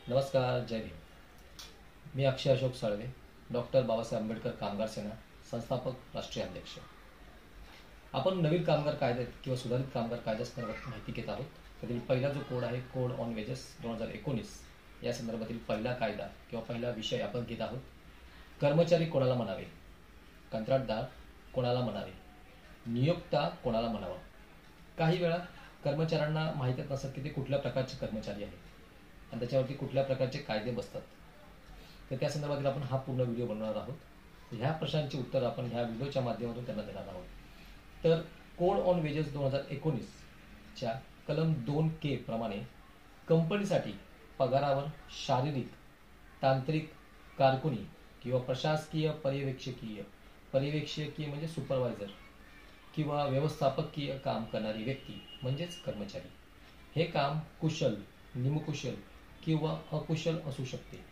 नमस्कार, जय भीम। मी अक्षय अशोक साळवे, डॉक्टर बाबासाहेब आंबेडकर कामगार सेना संस्थापक, राष्ट्रीय अध्यक्ष। आपण नवीन कामगार कायद्यात किंवा सुधारित कामगार कायद्यासंदर्भात माहिती घेत आहोत। त्यातील पहिला जो कोड आहे, कोड ऑन वेजेस 2019, या संदर्भातील पहिला कायदा किंवा पहिला विषय आपण घेत आहोत। कर्मचारी कोणाला म्हणावे, कंत्राटदार कोणाला म्हणावे, नियोक्ता कोणाला म्हणावा। काही वेळा कर्मचाऱ्यांना माहीतच नसतं की ते कुठल्या प्रकारचे कर्मचारी आहेत आणि त्याच्यावरती कुठल्या प्रकारचे कायदे बसतात। तर त्या संदर्भातील आपण हा पूर्ण व्हिडिओ बनवणार आहोत। ह्या प्रश्नांची उत्तर आपण ह्या व्हिडिओच्या माध्यमातून त्यांना देणार आहोत। तर कोड ऑन वेजेस 2019 च्या कलम 2K प्रमाणे कंपनीसाठी पगारावर शारीरिक, तांत्रिक, कारकुनी किंवा प्रशासकीय पर्यवेक्षकीय म्हणजे सुपरवायझर किंवा व्यवस्थापकीय काम करणारी व्यक्ती म्हणजेच कर्मचारी। हे काम कुशल, निमकुशल किंवा अकुशल असू शकते।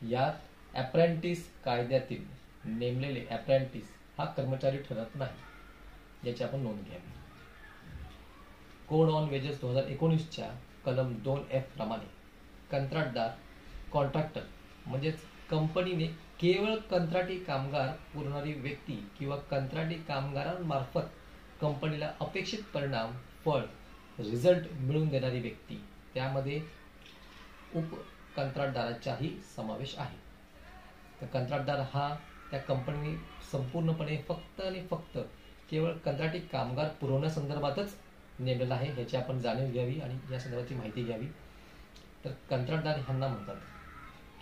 यात अप्रेंटिस कायद्यातील नेमलेले अप्रेंटिस हा कर्मचारी ठरत नाही, याची आपण नोंद घ्यावी। कोड ऑन वेजेस 2019 च्या कलम 2F प्रमाणे कंत्राटदार, कॉन्ट्रॅक्टर म्हणजेच कंपनीने केवळ कंत्राटी कामगार पुरवणारी व्यक्ती किंवा कंत्राटी कामगारांमार्फत कंपनीला अपेक्षित परिणाम, फळ, रिझल्ट मिळवून देणारी व्यक्ती, त्यामध्ये उपकंत्राटदाराचाही समावेश आहे। तर कंत्राटदार हा त्या कंपनीने संपूर्णपणे फक्त आणि फक्त केवळ कंत्राटी कामगार पुरवण्यासंदर्भातच नेमलेला आहे, ह्याची आपण जाणीव घ्यावी आणि या संदर्भाची माहिती घ्यावी। तर कंत्राटदार ह्यांना म्हणतात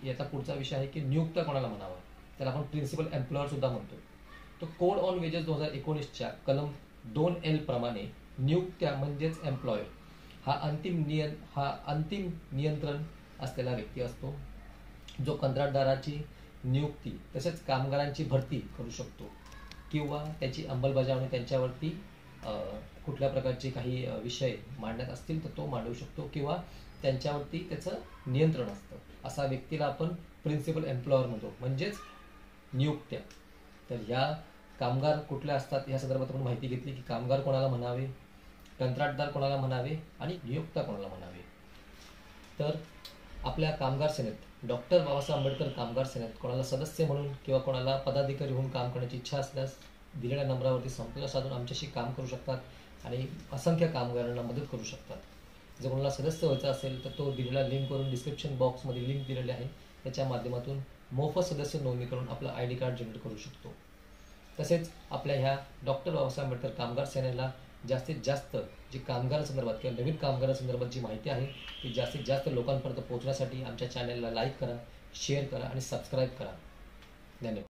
की याचा पुढचा विषय आहे की नियुक्त कोणाला म्हणावा, त्याला आपण प्रिन्सिपल एम्प्लॉयर सुद्धा म्हणतो। तो कोड ऑन वेजेस 2019 च्या कलम 2L प्रमाणे नियुक्त्या म्हणजेच एम्प्लॉयर हा अंतिम नियंत्रण असलेला व्यक्ती असतो, जो कंत्राटदाराची नियुक्ती तसेच कामगारांची भरती करू शकतो किंवा त्याची अंमलबजावणी त्यांच्यावरती कुठल्या प्रकारचे काही विषय मांडण्यात असतील तर तो मांडू शकतो किंवा त्यांच्यावरती त्याचं नियंत्रण असतं। असा व्यक्तीला आपण प्रिन्सिपल एम्प्लॉयर म्हणतो, म्हणजेच नियुक्त्या। तर ह्या कामगार कुठल्या असतात या संदर्भात आपण माहिती घेतली की कामगार कोणाला म्हणावे, कंत्राटदार कोणाला म्हणावे आणि नियोक्ता कोणाला म्हणावे। तर आपल्या कामगार सेनेत, डॉक्टर बाबासाहेब आंबेडकर कामगार सेनेत कोणाला सदस्य म्हणून किंवा कोणाला पदाधिकारी होऊन काम करण्याची इच्छा असल्यास दिलेल्या नंबरावरती संपर्क साधून आमच्याशी काम करू शकतात आणि असंख्य कामगारांना मदत करू शकतात। जर कोणाला सदस्य व्हायचं असेल तर तो दिलेल्या लिंकवरून, डिस्क्रिप्शन बॉक्समध्ये लिंक दिलेली आहे, त्याच्या माध्यमातून मोफत सदस्य नोंदणी करून आपलं ID कार्ड जनरेट करू शकतो। तसेच आपल्या ह्या डॉक्टर बाबासाहेब आंबेडकर कामगार सेनेला जास्तीत जास्त जी कामगारांसंदर्भात किंवा नवीन कामगारांसंदर्भात जी माहिती आहे ती जास्तीत जास्त लोकांपर्यंत पोहोचण्यासाठी आमच्या चॅनलला लाईक करा, शेअर करा आणि सबस्क्राईब करा। धन्यवाद।